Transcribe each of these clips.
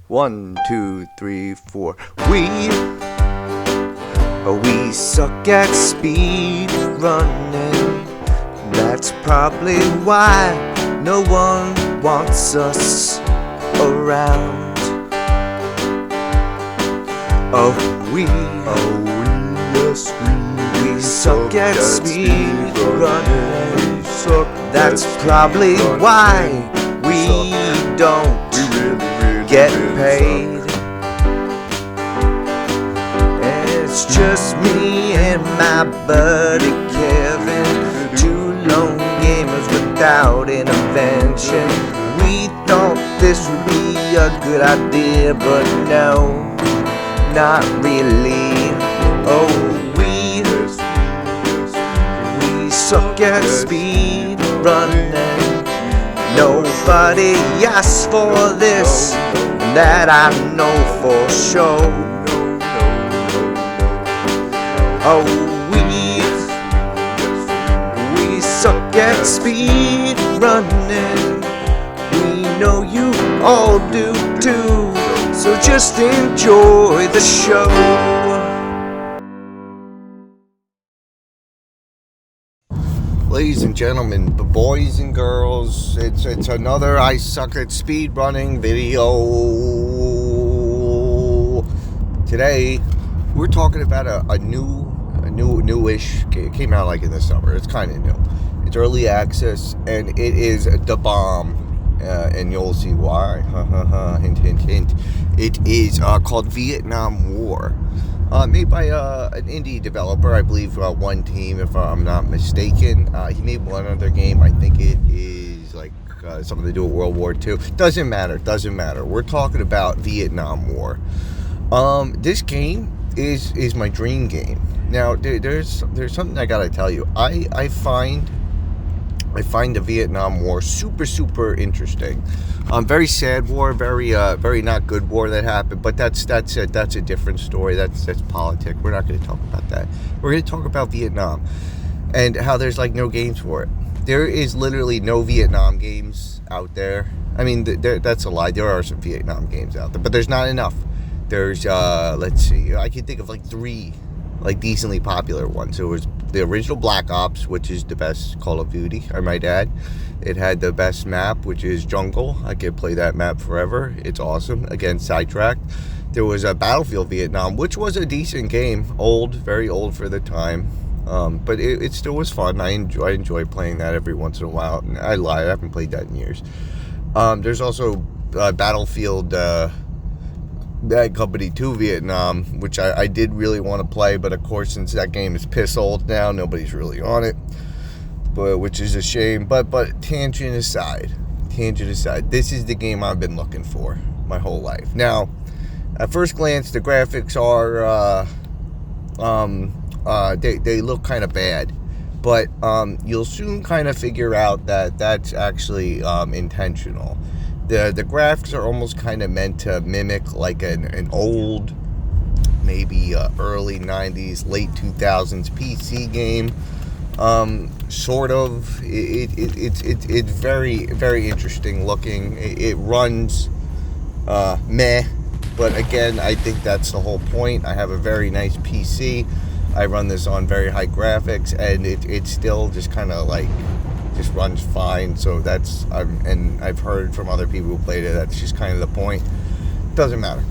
1, 2, 3, 4. We suck at speed running. That's probably why no one wants us around. We suck at speed running. That's probably why we don't get paid. It's just me and my buddy Kevin, two lone gamers without intervention. We thought this would be a good idea, but no, not really. We suck at speed running. Nobody asked for this, that I know for sure. We suck at speed running. We know you all do too, so just enjoy the show. Ladies and gentlemen, boys and girls, it's another I Suck at Speed Running video. Today, we're talking about a newish. It came out like in the summer. It's kind of new. It's early access, and it is the bomb, and you'll see why. Hint, hint, hint. It is called Vietnam War. Made by an indie developer, I believe One Team, if I'm not mistaken. He made one other game. I think it is like something to do with World War II. Doesn't matter. We're talking about Vietnam War. This game is my dream game. Now, there's something I gotta tell you. I find the Vietnam War super interesting. Very sad war, very not good war that happened. But that's a different story. That's politics. We're not going to talk about that. We're going to talk about Vietnam and how there's like no games for it. There is literally no Vietnam games out there. I mean, that's a lie. There are some Vietnam games out there, but there's not enough. There's let's see. I can think of like 3 like decently popular ones. There was the original Black Ops, which is the best Call of Duty, I might add. It had the best map, which is Jungle. I could play that map forever. It's awesome. Again, sidetracked. There was a Battlefield Vietnam, which was a decent game. Old, very old for the time. But it still was fun. I enjoy playing that every once in a while. And I lie, I haven't played that in years. There's also Battlefield Bad Company 2 Vietnam, which I did really want to play, but of course, since that game is piss old now, nobody's really on it, but which is a shame. But tangent aside, this is the game I've been looking for my whole life. Now, at first glance, the graphics are they look kind of bad, but you'll soon kind of figure out that that's actually intentional. The graphics are almost kind of meant to mimic like an old, maybe early 90s, late 2000s PC game. Sort of. It's very interesting looking. It runs meh, but again, I think that's the whole point. I have a very nice PC. I run this on very high graphics, and it's still just kind of like just runs fine. So and I've heard from other people who played it, that's just kind of the point. Doesn't matter.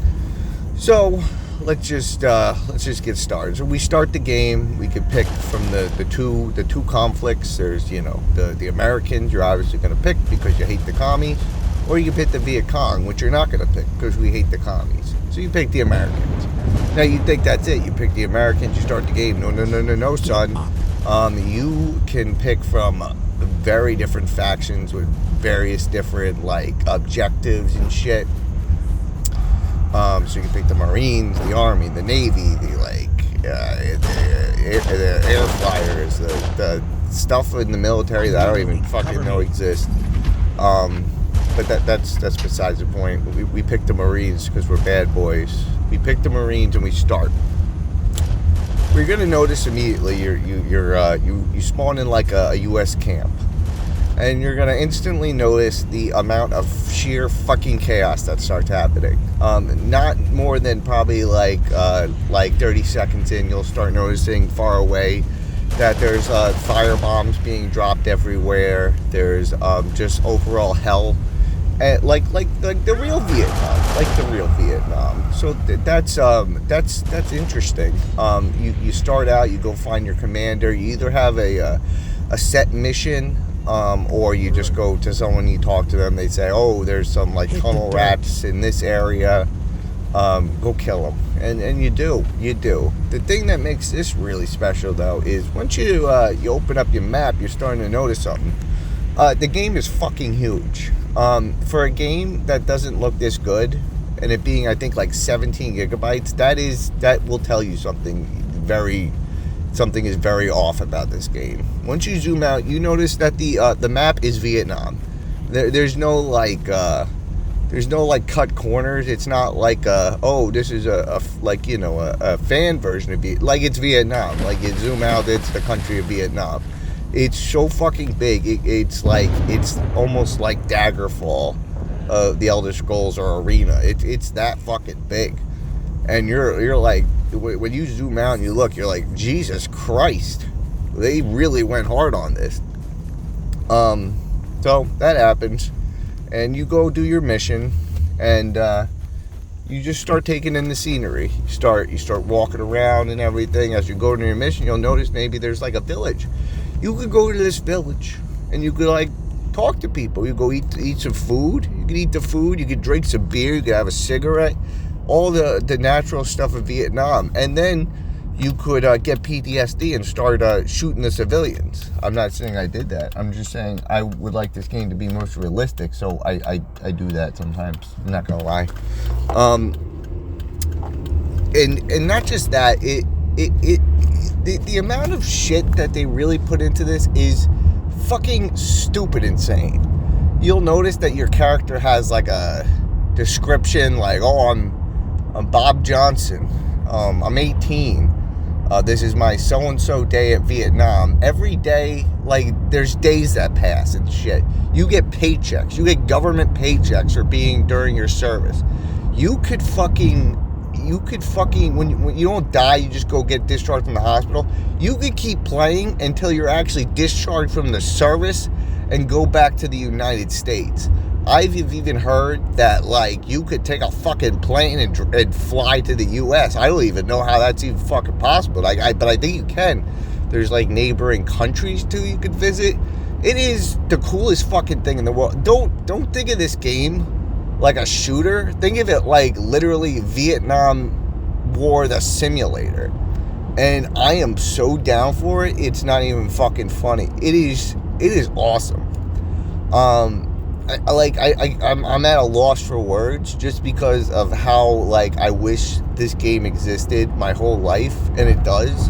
So let's just get started. So we start the game. We could pick from the two conflicts. There's the Americans you're obviously going to pick because you hate the commies, or you can pick the Viet Cong, which you're not going to pick because we hate the commies. So you pick the Americans. Now you think that's it. You pick the Americans. You start the game. No, son. You can pick from very different factions with various different like objectives and shit. So you can pick the Marines, the Army, the Navy, the air flyers, the stuff in the military that I don't even fucking know exists. But that's besides the point. We picked the Marines because we're bad boys. We picked the Marines and we start. We're gonna notice immediately you spawn in like a U.S. camp. And you're going to instantly notice the amount of sheer fucking chaos that starts happening. Not more than probably like 30 seconds in, you'll start noticing far away that there's fire bombs being dropped everywhere. There's just overall hell. And like the real Vietnam. So that's interesting. You start out, you go find your commander. You either have a set mission, or you just go to someone, you talk to them, they say, oh, there's some like tunnel rats in this area, go kill them, and you do. The thing that makes this really special though is once you open up your map, you're starting to notice something. The game is fucking huge. For a game that doesn't look this good, and it being I think like 17 gigabytes, that will tell you something is very off about this game. Once you zoom out, you notice that the map is Vietnam. There's no like cut corners. It's not like this is a fan version of it. Like it's Vietnam. Like you zoom out, it's the country of Vietnam. It's so fucking big. It's almost like Daggerfall, the Elder Scrolls or Arena. It's that fucking big, and you're like, when you zoom out and you look, you're like, Jesus Christ, they really went hard on this. So that happens, and you go do your mission, and you just start taking in the scenery. You start walking around and everything. As you go to your mission, you'll notice maybe there's like a village. You could go to this village, and you could like talk to people. You go eat some food. You could eat the food. You could drink some beer. You could have a cigarette. All the natural stuff of Vietnam. And then you could get PTSD and start shooting the civilians. I'm not saying I did that. I'm just saying I would like this game to be most realistic, so I do that sometimes. I'm not gonna lie. And not just that, the amount of shit that they really put into this is fucking stupid insane. You'll notice that your character has like a description like, oh, I'm Bob Johnson. I'm 18. This is my so-and-so day at Vietnam. Every day, like, there's days that pass and shit. You get paychecks. You get government paychecks for being during your service. You could fucking, when you don't die, you just go get discharged from the hospital. You could keep playing until you're actually discharged from the service and go back to the United States. I've even heard that, like, you could take a fucking plane and fly to the U.S. I don't even know how that's even fucking possible. But I think you can. There's, like, neighboring countries, too, you could visit. It is the coolest fucking thing in the world. Don't think of this game like a shooter. Think of it like literally Vietnam War, the simulator. And I am so down for it. It's not even fucking funny. It is awesome. I'm at a loss for words just because of how, like, I wish this game existed my whole life, and it does.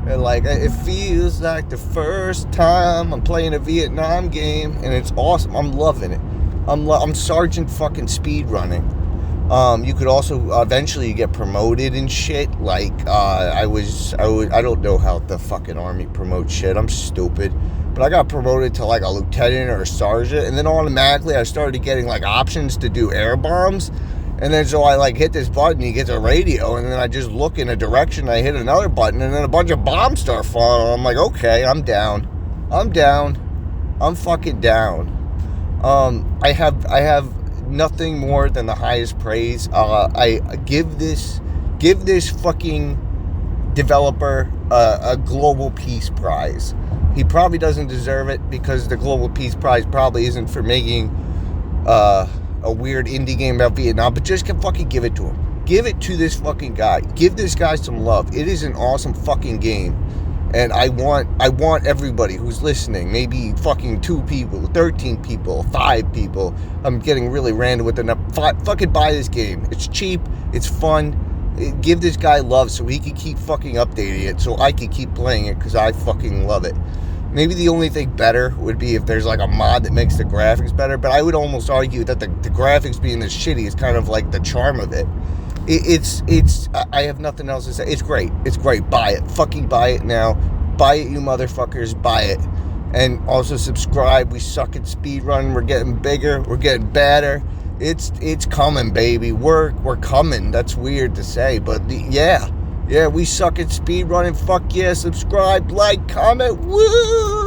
And, like, it feels like the first time I'm playing a Vietnam game, and it's awesome. I'm loving it. I'm Sergeant fucking speed running. You could also eventually get promoted and shit. Like, I don't know how the fucking army promotes shit. I'm stupid. But I got promoted to like a lieutenant or a sergeant, and then automatically I started getting like options to do air bombs. And then so I like hit this button, you get a radio, and then I just look in a direction, I hit another button, and then a bunch of bombs start falling. I'm like, okay, I'm down. I'm fucking down. I have nothing more than the highest praise. I give this fucking developer a Global Peace Prize. He probably doesn't deserve it because the Global Peace Prize probably isn't for making a weird indie game about Vietnam, but just fucking give it to him. Give it to this fucking guy. Give this guy some love. It is an awesome fucking game. And I want everybody who's listening, maybe fucking 2 people, 13 people, 5 people. I'm getting really random with the number. Fucking buy this game. It's cheap. It's fun. Give this guy love so he can keep fucking updating it so I can keep playing it because I fucking love it. Maybe the only thing better would be if there's like a mod that makes the graphics better, but I would almost argue that the graphics being this shitty is kind of like the charm of it. I have nothing else to say. It's great. Buy it. Fucking buy it now. Buy it, you motherfuckers. Buy it. And also subscribe. We suck at speedrunning. We're getting bigger. We're getting better. It's coming, baby. We're coming. That's weird to say, but yeah, we suck at speedrunning. Fuck yeah, subscribe, like, comment. Woo!